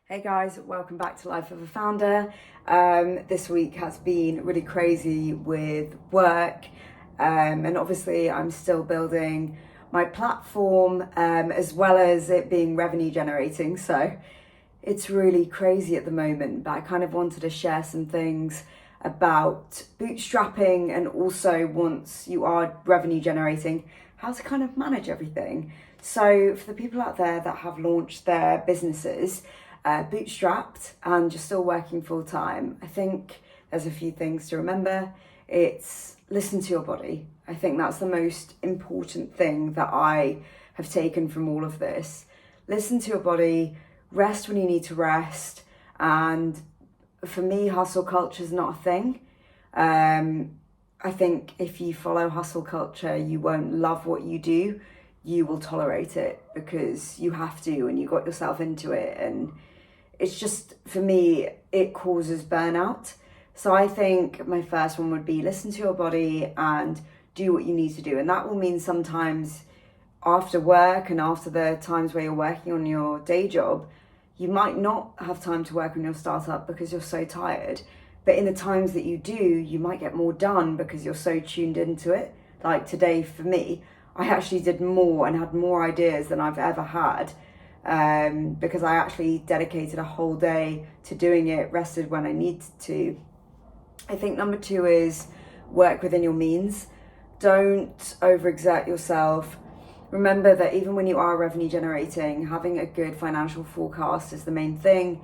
Hey guys, welcome back to Life of a Founder. This week has been really crazy with work, and obviously I'm still building my platform as well as it being revenue generating. So it's really crazy at the moment, but I kind of wanted to share some things about bootstrapping and also once you are revenue generating, how to kind of manage everything. So for the people out there that have launched their businesses, bootstrapped and you're still working full time, I think there's a few things to remember. It's listen to your body. I think that's the most important thing that I have taken from all of this. Listen to your body, rest when you need to rest. And for me, hustle culture is not a thing. I think if you follow hustle culture, you won't love what you do. You will tolerate it because you have to and you got yourself into it. And it's just, for me, it causes burnout. So I think my first one would be listen to your body and do what you need to do. And that will mean sometimes after work and after the times where you're working on your day job, you might not have time to work on your startup because you're so tired. But in the times that you do, you might get more done because you're so tuned into it. Like today for me, I actually did more and had more ideas than I've ever had. Because I actually dedicated a whole day to doing it, rested when I needed to. I think number 2 is work within your means. Don't overexert yourself. Remember that even when you are revenue generating, having a good financial forecast is the main thing.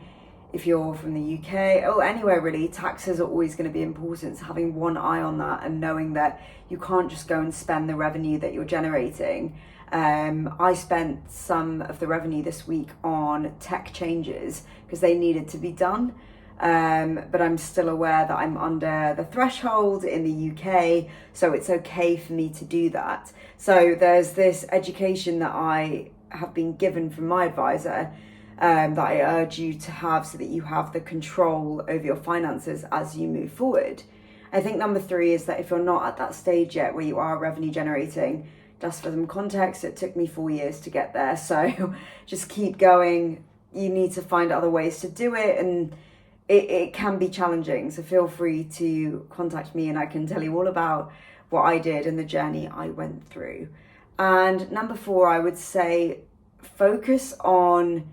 If you're from the UK or anywhere really, taxes are always going to be important. So having one eye on that and knowing that you can't just go and spend the revenue that you're generating. I spent some of the revenue this week on tech changes because they needed to be done. But I'm still aware that I'm under the threshold in the UK, so it's okay for me to do that. So there's this education that I have been given from my advisor that I urge you to have so that you have the control over your finances as you move forward. I think number 3 is that if you're not at that stage yet where you are revenue generating, just for some context, it took me 4 years to get there. So just keep going. You need to find other ways to do it. And it can be challenging. So feel free to contact me and I can tell you all about what I did and the journey I went through. And number 4, I would say focus on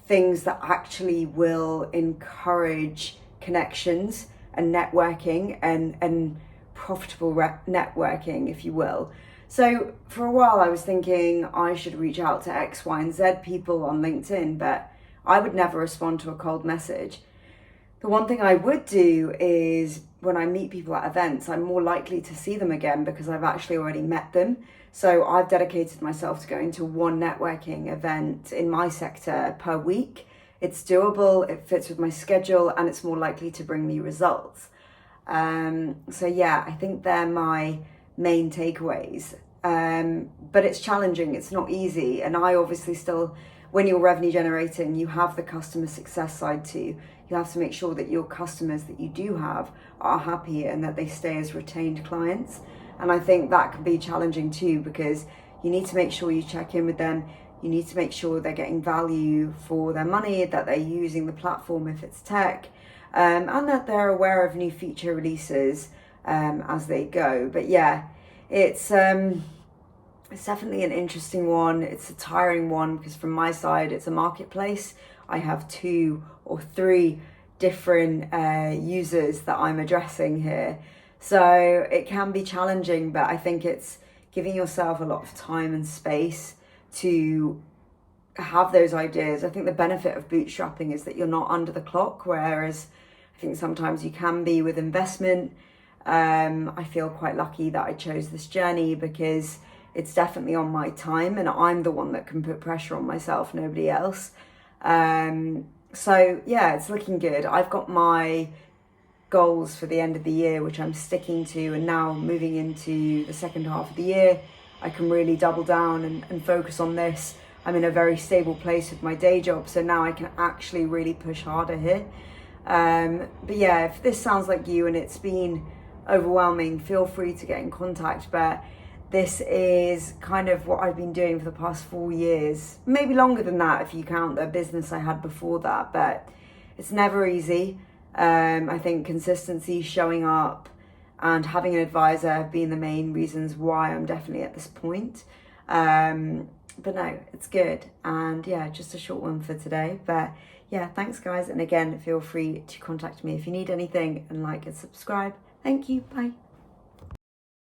things that actually will encourage connections and networking and profitable networking, if you will. So for a while I was thinking I should reach out to X, Y, and Z people on LinkedIn, but I would never respond to a cold message. The one thing I would do is when I meet people at events, I'm more likely to see them again because I've actually already met them. So I've dedicated myself to going to one networking event in my sector per week. It's doable, it fits with my schedule, and it's more likely to bring me results. So yeah, I think they're my main takeaways. But it's challenging, it's not easy. And I obviously still, when you're revenue generating, you have the customer success side too. You have to make sure that your customers that you do have are happy and that they stay as retained clients. And I think that can be challenging too, because you need to make sure you check in with them. You need to make sure they're getting value for their money, that they're using the platform if it's tech, and that they're aware of new feature releases as they go. But yeah, it's definitely an interesting one. It's a tiring one because from my side, it's a marketplace. I have 2 or 3 different users that I'm addressing here. So it can be challenging, but I think it's giving yourself a lot of time and space to have those ideas. I think the benefit of bootstrapping is that you're not under the clock, whereas I think sometimes you can be with investment. I feel quite lucky that I chose this journey because it's definitely on my time and I'm the one that can put pressure on myself, nobody else. So yeah, it's looking good. I've got my goals for the end of the year, which I'm sticking to, and now moving into the second half of the year, I can really double down and focus on this. I'm in a very stable place with my day job, so now I can actually really push harder here. But yeah, if this sounds like you and it's been overwhelming, feel free to get in contact. But this is kind of what I've been doing for the past 4 years, maybe longer than that if you count the business I had before that, but it's never easy. I think consistency, showing up, and having an advisor have been the main reasons why I'm definitely at this point. But no, it's good. And yeah, just a short one for today. But yeah, thanks guys. And again, feel free to contact me if you need anything, and like and subscribe. Thank you. Bye.